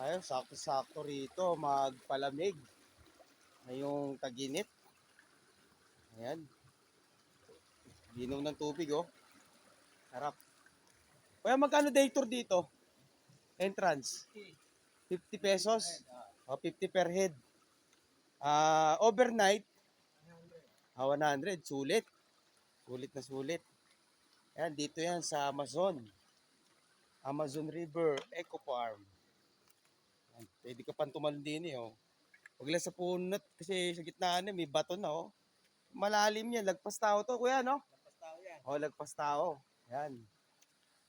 Ayun, sakto-sakto rito magpalamig. Ngayong taginit. Ayan. Ginom ng tubig, oh. Sarap. Kaya magkano day tour dito? Entrance? 50 pesos? O, 50 per head. Overnight? 100. Sulit. Sulit na sulit. Ayan, dito yan sa Amazon. Amazon River Eco Farm. Ayan, pwede ka pang tumalon din eh, oh. Huwag lang sa punot kasi sa gitna may bato na, oh. Malalim yan. Lagpas tao to, kuya, no? Lagpas tao yan. Oh, lagpas tao. Yan.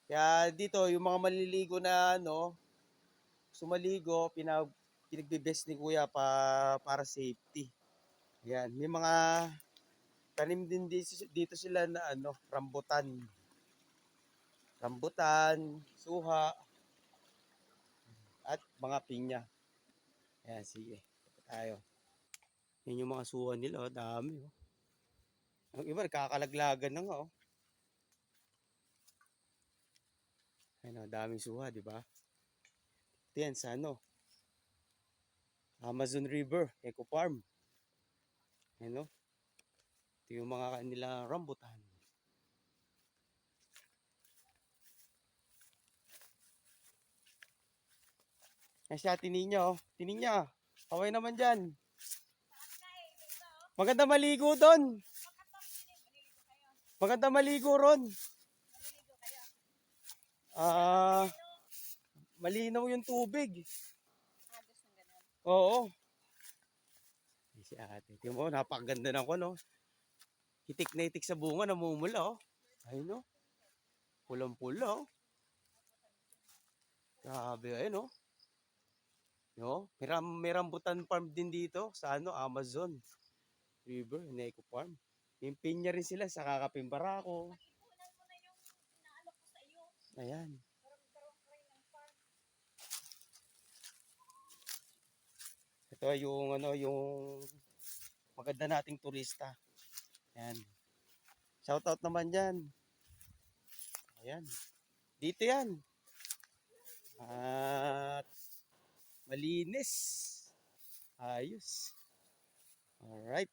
Kaya dito, yung mga maliligo na, sumaligo, pinagbe-best ni kuya para safety. Yan. May mga tanim din dito sila na, rambutan. Rambutan, suha, at mga pinya. Ayan, sige. Tayo. Yan yung mga suha nila, oh. Dami, oh. Ang iba, nakakalaglagan na nga, oh. Ayan, oh, daming suha, di ba? Ito yan sa Amazon River, Eco Farm. Ayan, oh. Ito yung mga kanila rambutan. Ayan siya, tininya, oh. Tininya. Kaway naman dyan. Maganda maligo doon. Maganda maligo ron. Malinaw yung tubig. Oo. Si ate. Tingnan mo, napakaganda na ko, no? Hitik na hitik sa bunga, namumula, oh. Ayun, no? Pulang-pula, oh. Grabe, ayun, oh. No? May rambutan farm din dito sa Amazon River, Eco Farm. Yung pinya rin sila sa Kakapimbarako. Ayan. Ito yung yung maganda nating turista. Ayan. Shoutout naman diyan. Ayan. Dito yan. At malinis. Ayos. Alright.